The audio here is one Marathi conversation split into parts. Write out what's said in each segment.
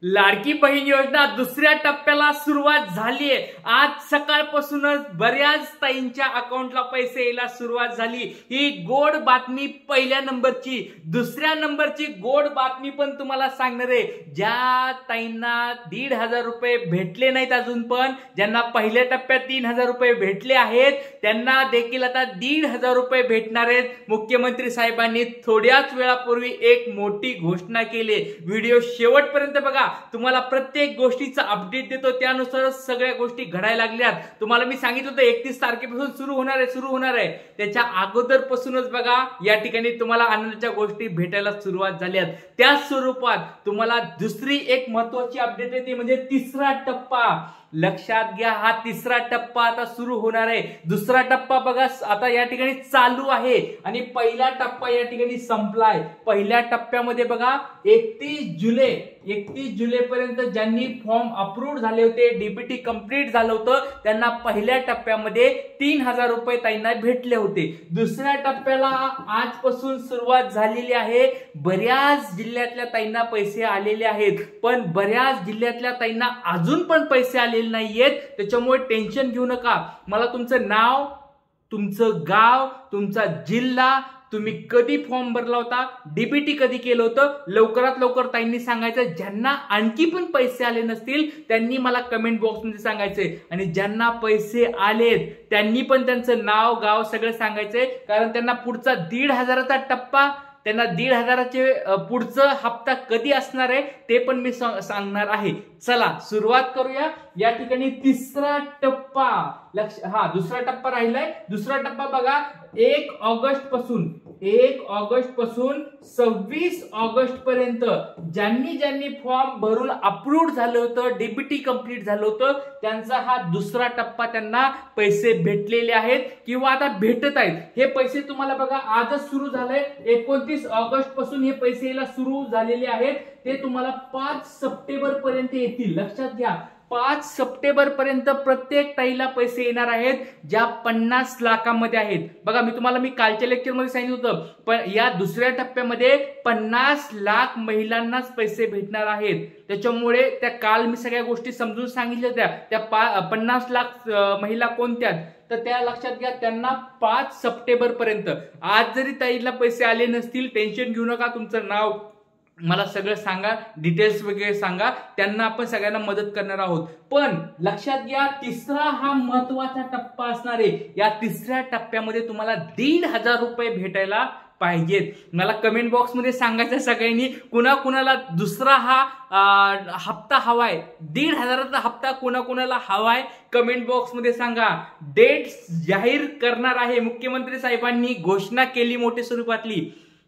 लाडकी बहीण योजना दुसऱ्या टप्प्याला सुरुवात झालीये। आज सकाळपासूनच बऱ्याच ताईंच्या अकाउंटला पैसे यायला सुरुवात झाली। ही गोड बातमी पहिल्या नंबरची। दुसऱ्या नंबरची गोड बातमी पण तुम्हाला सांगणार आहे। ज्या ताईंना 1,500 रुपये भेटले नाहीत अजून पण, ज्यांना पहिल्या टप्प्यात 3,000 रुपये भेटले आहेत, त्यांना देखील आता 1,500 रुपये भेटणार आहेत। मुख्यमंत्री साहेबांनी थोड्याच वेळापूर्वी एक मोठी घोषणा केली। व्हिडिओ शेवटपर्यंत बघा, तुम्हाला प्रत्येक गोष्टीचा अपडेट देतो, त्यानुसारच सगळ्या गोष्टी घडायला लागल्यात। तुम्हाला मी सांगितलं होतं 31 तारखेपासून सुरू होणार आहे। त्याच्या अगोदरपासूनच बघा या ठिकाणी तुम्हाला आनंदाच्या गोष्टी भेटायला सुरुवात झाल्यात। त्या स्वरूपात तुम्हाला दुसरी एक महत्त्वाची अपडेट येते, म्हणजे तिसरा टप्पा। लक्षात घ्या, हा तिसरा टप्पा आता सुरू होणार आहे। दुसरा टप्पा बघा आता या ठिकाणी चालू आहे आणि पहिला टप्पा या ठिकाणी संपलाय। पहिल्या टप्प्यामध्ये बघा 31 जुलै पर्यंत ज्यांनी फॉर्म अप्रूव्ह झाले होते, डीबीटी कंप्लीट झालं होतं, त्यांना पहिल्या टप्प्यामध्ये 3,000 रुपये ताईंना भेटले होते। दुसऱ्या टप्प्याला आजपासून सुरुवात झालेली आहे। बऱ्याच जिल्ह्यातल्या ताईंना पैसे आलेले आहेत, पण बऱ्याच जिल्ह्यातल्या ताईंना अजून पण पैसे आलेले नाहीयेत। त्याच्यामुळे टेन्शन घेऊ नका। मला तुमचं नाव, तुमचं गाव, तुमचा जिल्हा, तुम्ही कधी फॉर्म भरला होता, डीबीटी कधी केलं होतं, लवकरात लवकर ताईंनी सांगायचं। ज्यांना आणखी पण पैसे आले नसतील त्यांनी मला कमेंट बॉक्समध्ये सांगायचे, आणि ज्यांना पैसे आलेत त्यांनी पण त्यांचं नाव, गाव सगळं सांगायचंय, कारण त्यांना पुढचा 1,500चा टप्पा, त्यांना 1,500चे पुढचं हप्ता कधी असणार आहे ते पण मी सांगणार आहे। चला सुरुवात करूया। या ठिकाणी तिसरा टप्पा, दुसरा टप्पा राहिलाय। दुसरा टप्पा बघा 1 ऑगस्ट पासून 26 ऑगस्ट पर्यंत ज्यांनी फॉर्म भरून अप्रूव्ह झालं होतं, डीबीटी कंप्लीट झालं होतं, त्यांचा हा दुसरा टप्पा, त्यांना पैसे भेटलेले आहेत किंवा आता भेटत आहेत। हे पैसे तुम्हाला बघा आजच सुरू झालंय। 29 ऑगस्ट पासून हे पैसे यायला सुरू झालेले आहेत। ते तुम्हाला 5 सप्टेंबर पर्यंत येतील। लक्षात घ्या, 5 सप्टेंबर पर्यंत प्रत्येक ताईला पैसे येणार आहेत, ज्या 50 लाखांमध्ये आहेत। बघा मी कालच्या लेक्चरमध्ये सांगितलं होतं, पण या दुसऱ्या टप्प्यामध्ये 50 लाख महिलांनाच पैसे भेटणार आहेत। त्याच्यामुळे त्या काल मी सगळ्या गोष्टी समजून सांगितल्या होत्या। त्या 50 लाख महिला कोणत्या, तर त्या लक्षात घ्या। त्यांना 5 सप्टेंबर पर्यंत, आज जरी ताईला पैसे आले नसतील टेन्शन घेऊ नका। तुमचं नाव मला सगळं सांगा, डिटेल्स वगैरे सांगा, त्यांना आपण सगळ्यांना मदत करणार आहोत। पण लक्षात घ्या, तिसरा हा महत्वाचा टप्पा असणार आहे। या तिसऱ्या टप्प्यामध्ये तुम्हाला 1,500 रुपये भेटायला पाहिजेत। मला कमेंट बॉक्स मध्ये सांगायचं सगळ्यांनी, कुणाला दुसरा हा हप्ता हवाय, 1,500चा हप्ता कुणाला हवाय, कमेंट बॉक्स मध्ये सांगा। डेट जाहीर करणार आहे, मुख्यमंत्री साहेबांनी घोषणा केली मोठ्या स्वरूपातली।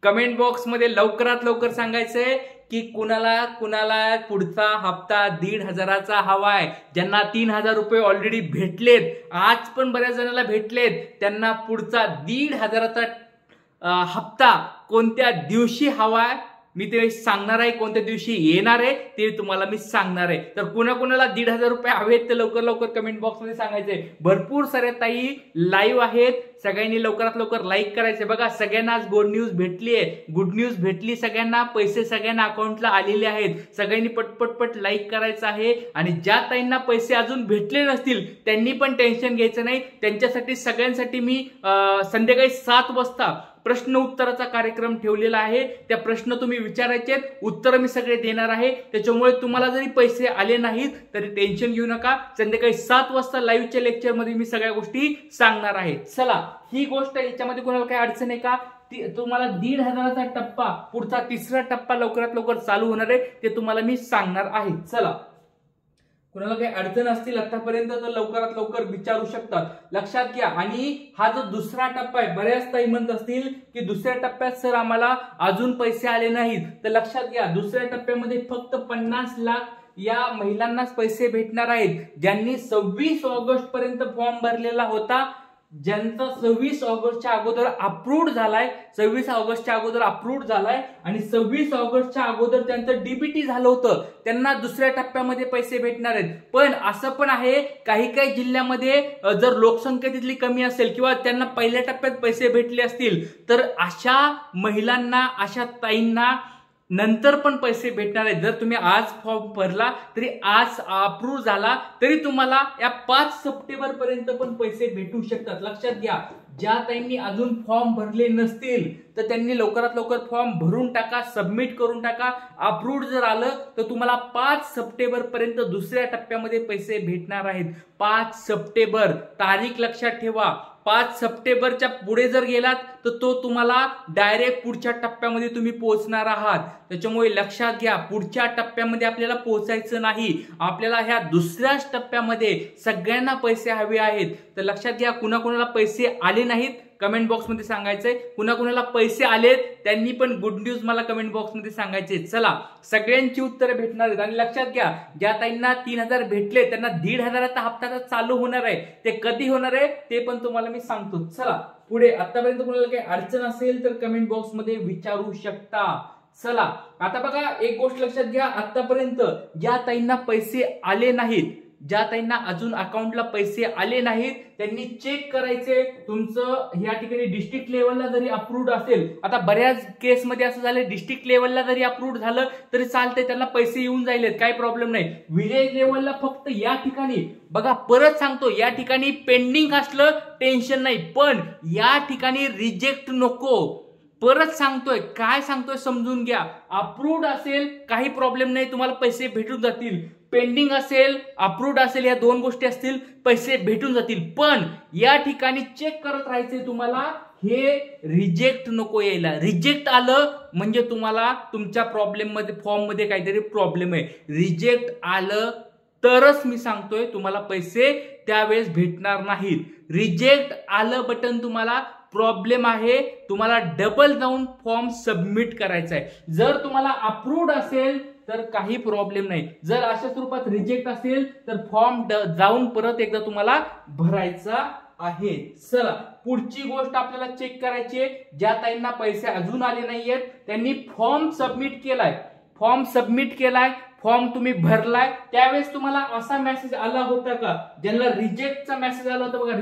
कमेंट बॉक्स मध्ये लवकरात लवकर सांगायचंय की कुणाला पुढचा हप्ता 1,500चा हवाय। ज्यांना 3,000 रुपये ऑलरेडी भेटलेत, आज पण बऱ्याच जणांना भेटलेत, त्यांना पुढचा 1,500चा हप्ता कोणत्या दिवशी हवाय मी ते सांगणार आहे। कोणत्या दिवशी येणार आहे ते तुम्हाला मी सांगणार आहे। तर कुणाला 1,500 रुपये हवेत ते लवकर कमेंट बॉक्स मध्ये सांगायचे। भरपूर साऱ्या ताई लाईव्ह आहेत, सगळ्यांनी लवकरात लवकर लाईक करायचे। बघा सगळ्यांना आज गुड न्यूज भेटली आहे, गुड न्यूज भेटली सगळ्यांना। पैसे सगळ्यांना अकाउंटला आलेले आहेत, सगळ्यांनी पटपट लाईक करायचं आहे। आणि ज्या ताईंना पैसे अजून भेटले नसतील त्यांनी पण टेन्शन घ्यायचं नाही। त्यांच्यासाठी सगळ्यांसाठी मी संध्याकाळी 7 वाजता प्रश्न उत्तराचा कार्यक्रम ठेवलेला आहे। त्या प्रश्न तुम्ही विचारायचे, उत्तर मी सगळे देणार आहे। त्याच्यामुळे तुम्हाला जरी पैसे आले नाहीत तरी टेन्शन घेऊ नका। संध्याकाळी 7 वाजता लाईव्हच्या लेक्चर मध्ये मी सगळ्या गोष्टी सांगणार आहे। चला, ही गोष्ट याच्यामध्ये कोणाला काही अडचण आहे का? तुम्हाला 1,500चा टप्पा, पुढचा तिसरा टप्पा लवकरात लवकर चालू होणार आहे, ते तुम्हाला मी सांगणार आहे। चला, कुणाला काही अडचण असतील आतापर्यंत तर लवकरात लवकर विचारू शकतात। लक्षात घ्या, आणि हा जो दुसरा टप्पा आहे, बऱ्याच ताई म्हणत असतील की दुसऱ्या टप्प्यात सर आम्हाला अजून पैसे आले नाहीत, तर लक्षात घ्या, दुसऱ्या टप्प्यामध्ये फक्त 50 लाख या महिलांनाच पैसे भेटणार आहेत, ज्यांनी 26 ऑगस्ट पर्यंत फॉर्म भरलेला होता, ज्यांचा 26 ऑगस्टच्या अगोदर अप्रूव्ड झालाय, 26 ऑगस्टच्या अगोदर अप्रूव्ड झालाय आणि 26 ऑगस्टच्या अगोदर त्यांचं डीबीटी झालं होतं, त्यांना दुसऱ्या टप्प्यामध्ये पैसे भेटणार आहेत। पण असं पण आहे, काही जिल्ह्यामध्ये जर लोकसंख्या तिथली कमी असेल किंवा त्यांना पहिल्या टप्प्यात पैसे भेटले असतील, तर अशा महिलांना, अशा ताईंना नंतर पण पैसे भेटणार आहेत। जर तुम्ही आज फॉर्म भरला तरी आज अप्रूव्ह झाला तरी तुम्हाला या 5 सप्टेंबर पर्यंत पण पैसे भेटू शकतात। लक्षात घ्या, ज्या ताईंनी अजून फॉर्म भरले नसतील तर त्यांनी लवकरात लवकर फॉर्म भरून टाका, सबमिट करून टाका। अप्रूव्ड जर आलं तर तुम्हाला 5 सप्टेंबर पर्यंत दुसऱ्या टप्प्यामध्ये पैसे भेटणार आहेत। 5 सप्टेंबर तारीख लक्षात ठेवा। 5 सप्टेंबरच्या पुढे जर गेलात तर तो तुम्हाला डायरेक्ट पुढच्या टप्प्यामध्ये तुम्ही पोहोचणार आहात। त्याच्यामुळे लक्षात घ्या, पुढच्या टप्प्यामध्ये आपल्याला पोहोचायचं नाही, आपल्याला ह्या दुसऱ्याच टप्प्यामध्ये सगळ्यांना पैसे हवे आहेत। तर लक्षात घ्या, कुणाकुणाला पैसे आले नाहीत कमेंट बॉक्स मध्ये सांगायचंय, कुणाकुणाला पैसे आलेत त्यांनी पण गुड न्यूज मला कमेंट बॉक्स मध्ये सांगायचे। चला, सगळ्यांची उत्तरे भेटणार आहेत। आणि लक्षात घ्या, ज्या ताईंना 3000 भेटले त्यांना 1500चा हप्ता चालू होणार आहे। ते कधी होणार आहे ते पण तुम्हाला मी सांगतो। चला पुढे, आतापर्यंत कुणाला काही अडचण असेल तर कमेंट बॉक्स मध्ये विचारू शकता। चला आता बघा, एक गोष्ट लक्षात घ्या, आतापर्यंत ज्या ताईंना पैसे आले नाहीत, ज्या ताईंना अजून अकाउंटला पैसे आले नाहीत त्यांनी चेक करायचे तुमचं या ठिकाणी डिस्ट्रिक्ट लेवलला जरी अप्रूव्ड असेल। आता बऱ्याच केस मध्ये असं झालं, डिस्ट्रिक्ट लेवलला जरी अप्रूव्ड झालं तरी चालतंय, त्यांना पैसे येऊन जाईलेत, काही प्रॉब्लेम नाही। विलेज लेवलला फक्त या ठिकाणी बघा, परत सांगतो, या ठिकाणी पेंडिंग असलं टेन्शन नाही, पण या ठिकाणी रिजेक्ट नको। परत सांगतोय, काय सांगतोय समजून घ्या। अप्रूव्ड असेल काही प्रॉब्लेम नाही, तुम्हाला पैसे भेटून जातील। पेंडिंग असेल, अप्रूव्ड असेल, या दोन गोष्टी असतील, पैसे भेटून जातील। पण या ठिकाणी चेक करत राहायचे तुम्हाला, हे रिजेक्ट नको यायला। रिजेक्ट आलं म्हणजे तुम्हाला तुमच्या प्रॉब्लेम मध्ये, फॉर्म मध्ये काहीतरी प्रॉब्लेम आहे। रिजेक्ट आलं तरच मी सांगतोय तुम्हाला पैसे त्यावेळेस भेटणार नाहीत। रिजेक्ट आलं बटन तुम्हाला प्रॉब्लेम आहे, तुम्हाला डबल जाऊन फॉर्म सबमिट करायचा आहे। जर तुम्हाला अप्रूव्ड असेल तर काही प्रॉब्लेम नाही, जर अशा स्वरूपात रिजेक्ट असेल तर फॉर्म जाऊन परत एकदा तुम्हाला भरायचा आहे। चला पुढची गोष्ट आपल्याला चेक करायची आहे, ज्या ताईंना पैसे अजून आले नाहीयेत त्यांनी फॉर्म सबमिट केलाय, फॉर्म सबमिट केलाय, फॉर्म तुम्ही भरलाय, त्यावेळेस तुम्हाला असा मेसेज आला होता का, ज्यांना रिजेक्टचा मेसेज आला होता बघा,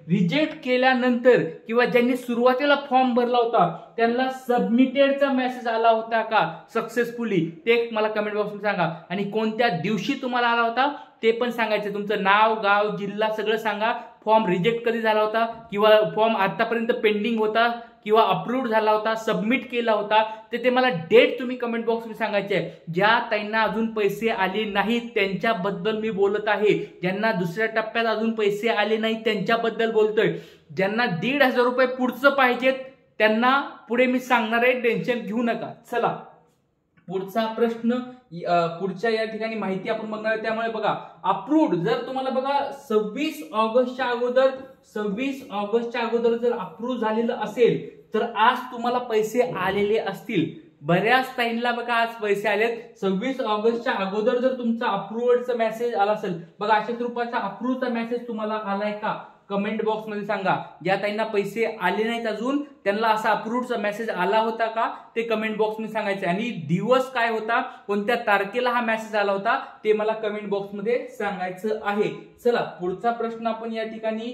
रिजेक्ट केल्यानंतर किंवा ज्यांनी सुरुवातीला फॉर्म भरला होता त्यांना सबमिटेडचा मेसेज आला होता का सक्सेसफुली, ते मला कमेंट बॉक्स मध्ये सांगा। आणि कोणत्या दिवशी तुम्हाला आला होता ते पण सांगायचं, तुमचं नाव, गाव, जिल्हा सगळं सांगा। फॉर्म रिजेक्ट कधी झाला होता किंवा फॉर्म आतापर्यंत पेंडिंग होता किंवा अप्रूव्ड झाला होता, सबमिट केला होता, ते मला डेट तुम्ही कमेंट बॉक्स मध्ये सांगायचे आहे। ज्या ताईंना अजून पैसे आले नाहीत त्यांच्याबद्दल मी बोलत आहे, ज्यांना दुसऱ्या टप्प्यात अजून पैसे आले नाहीत त्यांच्याबद्दल बोलतोय। ज्यांना 1,500 रुपये पुढचं पाहिजेत त्यांना पुढे मी सांगणार आहे, टेन्शन घेऊ नका। चला पुढचा प्रश्न, पुढच्या या ठिकाणी माहिती आपण बघणार आहे। त्यामुळे बघा, अप्रूव्ड जर तुम्हाला बघा 26 ऑगस्टच्या अगोदर जर अप्रूव्ह झालेलं असेल तर आज तुम्हाला पैसे आलेले असतील। बऱ्याच ताईंना बघा आज पैसे आलेत। 26 ऑगस्टच्या अगोदर जर तुमचा अप्रूव्हडचा मेसेज आला असेल, बघा अशा स्वरूपाचा अप्रूव्हचा मेसेज तुम्हाला आलाय का कमेंट बॉक्स मध्ये सांगा। ज्या ताईंना पैसे आले नाहीत अजून त्यांना असा अप्रूव्हचा मेसेज आला होता का ते कमेंट बॉक्स मध्ये सांगायचे। आणि दिवस काय होता, कोणत्या तारखेला हा मेसेज आला होता ते मला कमेंट बॉक्स मध्ये सांगायचं आहे। चला पुढचा प्रश्न आपण या ठिकाणी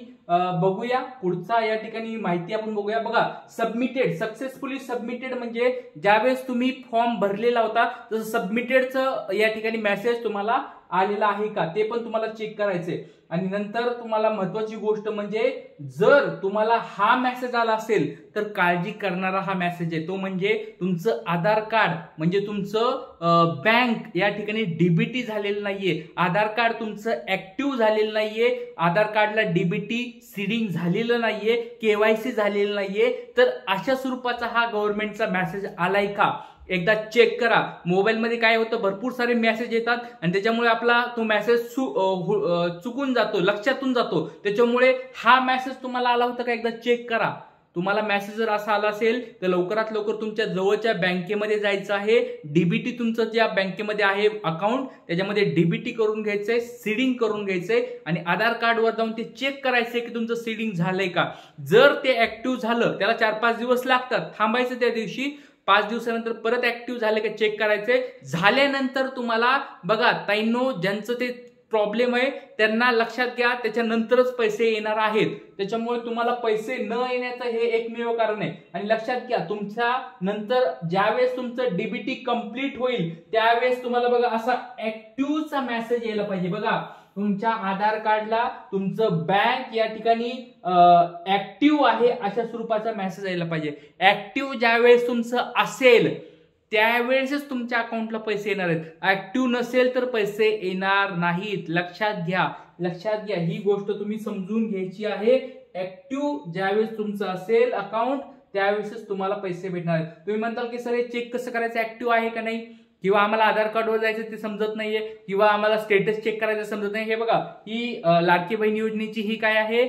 बघूया, पुढचा या ठिकाणी माहिती आपण बघूया। बघा, सबमिटेड, सक्सेसफुली सबमिटेड म्हणजे ज्यावेळेस तुम्ही फॉर्म भरलेला होता तसं सबमिटेडचं या ठिकाणी मेसेज तुम्हाला आलेला आहे का ते पण तुम्हाला चेक करायचंय। आणि नंतर तुम्हाला महत्वाची गोष्ट म्हणजे, जर तुम्हाला हा मेसेज आला असेल तर काळजी करणारा हा मेसेज आहे, तो म्हणजे तुमचं आधार कार्ड, म्हणजे तुमचं बँक या ठिकाणी डीबीटी झालेलं नाहीये, आधार कार्ड तुमचं ऍक्टिव्ह झालेलं नाहीये, आधार कार्डला डीबीटी सीडिंग झालेलं नाहीये, केवायसी झालेलं नाहीये, तर अशा स्वरूपाचा हा गव्हर्नमेंटचा मेसेज आलाय का एकदा चेक करा। मोबाईल मध्ये काय होतं, भरपूर सारे मेसेज येतात आणि त्याच्यामुळे आपला तो मेसेज चुकून जातो, लक्षातून जातो। त्याच्यामुळे हा मेसेज तुम्हाला आला होता का एकदा चेक करा। तुम्हाला मेसेज जर असा आला असेल तर लवकरात लवकर तुमच्या जवळच्या बँकेमध्ये जायचं आहे, डीबीटी तुमचं ज्या बँकेमध्ये आहे अकाउंट त्याच्यामध्ये डीबीटी करून घ्यायचंय, सीडिंग करून घ्यायचंय आणि आधार कार्डवर जाऊन ते चेक करायचंय की तुमचं सीडिंग झालंय का। जर ते ऍक्टिव्ह झालं, त्याला 4-5 दिवस लागतात, थांबायचं त्या दिवशी, 5 दिवसानंतर परत ऍक्टिव्ह झाले का चेक करायचे। झाल्यानंतर तुम्हाला बघा ताईंनो, ज्यांचं ते प्रॉब्लेम आहे त्यांना लक्षात घ्या, त्याच्यानंतरच पैसे येणार आहेत. त्याच्यामुळे तुम्हाला पैसे न येण्याचं हे एकमेव कारण आहे. आणि लक्षात घ्या, तुमच्या नंतर ज्यावेळेस तुमचं डीबीटी कंप्लीट होईल त्यावेळेस तुम्हाला बघा असा ऍक्टिव्हचा मेसेज यायला पाहिजे. बघा तुमच्या आधार कार्डला तुमचं बँक या ठिकाणी ऍक्टिव्ह आहे अशा स्वरूपाचा मेसेज यायला पाहिजे. ऍक्टिव्ह ज्यावेळेस तुमचं असेल त्यावेळेसच तुमच्या अकाउंटला पैसे येणार आहेत. ऍक्टिव्ह नसेल तर पैसे येणार नाहीत. लक्षात घ्या, लक्षात घ्या, ही गोष्ट तुम्ही समजून घ्यायची आहे. ऍक्टिव्ह ज्यावेळेस तुमचं असेल अकाउंट त्यावेळेसच तुम्हाला पैसे भेटणार आहेत. तुम्ही म्हणताल की सर हे चेक कसं करायचं, ऍक्टिव्ह आहे का नाही, किंवा आम्हाला आधार कार्डवर जायचं ते समजत नाहीये, किंवा आम्हाला स्टेटस चेक करायचं समजत नाही. हे बघा, ही लाडकी बहीण योजनेची ही काय आहे,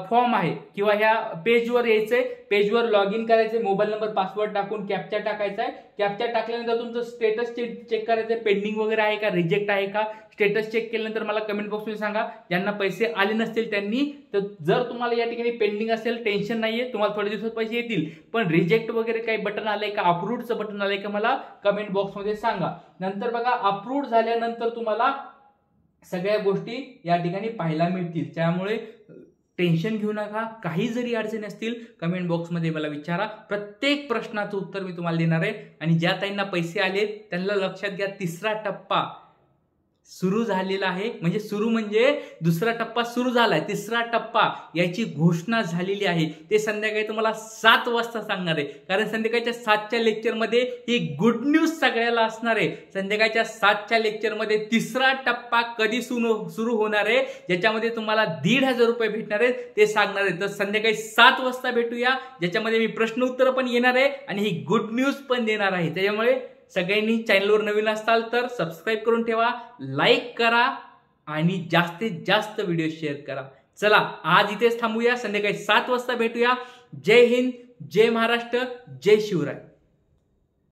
फॉर्म आहे, किंवा ह्या पेजवर यायचंय, पेजवर लॉग इन करायचंय, मोबाईल नंबर पासवर्ड टाकून कॅप्चा टाकायचा आहे. कॅप्चा टाकल्यानंतर तुमचं स्टेटस चेक करायचंय, पेंडिंग वगैरे आहे का, रिजेक्ट आहे का. स्टेटस चेक केल्यानंतर मला कमेंट बॉक्समध्ये सांगा. ज्यांना पैसे आले नसतील त्यांनी, तर जर तुम्हाला या ठिकाणी पेंडिंग असेल टेन्शन नाहीये, तुम्हाला थोड्या दिवसात पैसे येतील. पण रिजेक्ट वगैरे काही बटन आलंय का, अप्रूव्हचं बटन आलंय का, मला कमेंट बॉक्समध्ये सांगा. नंतर बघा अप्रूव्ह झाल्यानंतर तुम्हाला सगळ्या गोष्टी या ठिकाणी पाहायला मिळतील. त्यामुळे टेन्शन घेऊ नका. काही जरी अडचणी असतील कमेंट बॉक्समध्ये मला विचारा. प्रत्येक प्रश्नाचं उत्तर मी तुम्हाला देणार आहे. आणि ज्या ताईंना पैसे आले त्यांना लक्षात घ्या, तिसरा टप्पा सुरू झालेला आहे. म्हणजे सुरू म्हणजे दुसरा टप्पा सुरू झालाय, तिसरा टप्पा याची घोषणा झालेली आहे. ते संध्याकाळी तुम्हाला 7 वाजता सांगणार आहे. कारण संध्याकाळच्या 7च्या लेक्चरमध्ये ही गुड न्यूज सगळ्याला असणार आहे. संध्याकाळच्या 7च्या लेक्चरमध्ये तिसरा टप्पा कधी सुरू होणार आहे, ज्याच्यामध्ये तुम्हाला 1,500 रुपये भेटणार आहेत ते सांगणार आहे. तर संध्याकाळी 7 वाजता भेटूया, ज्याच्यामध्ये मी प्रश्न उत्तर पण येणार आहे आणि ही गुड न्यूज पण देणार आहे. त्याच्यामुळे सगळ्यांनी चॅनलवर नवीन असताल तर सबस्क्राईब करून ठेवा, लाईक करा आणि जास्तीत जास्त व्हिडिओ शेअर करा. चला आज इथेच थांबूया, संध्याकाळी 7 वाजता भेटूया. जय हिंद, जय महाराष्ट्र, जय शिवराय.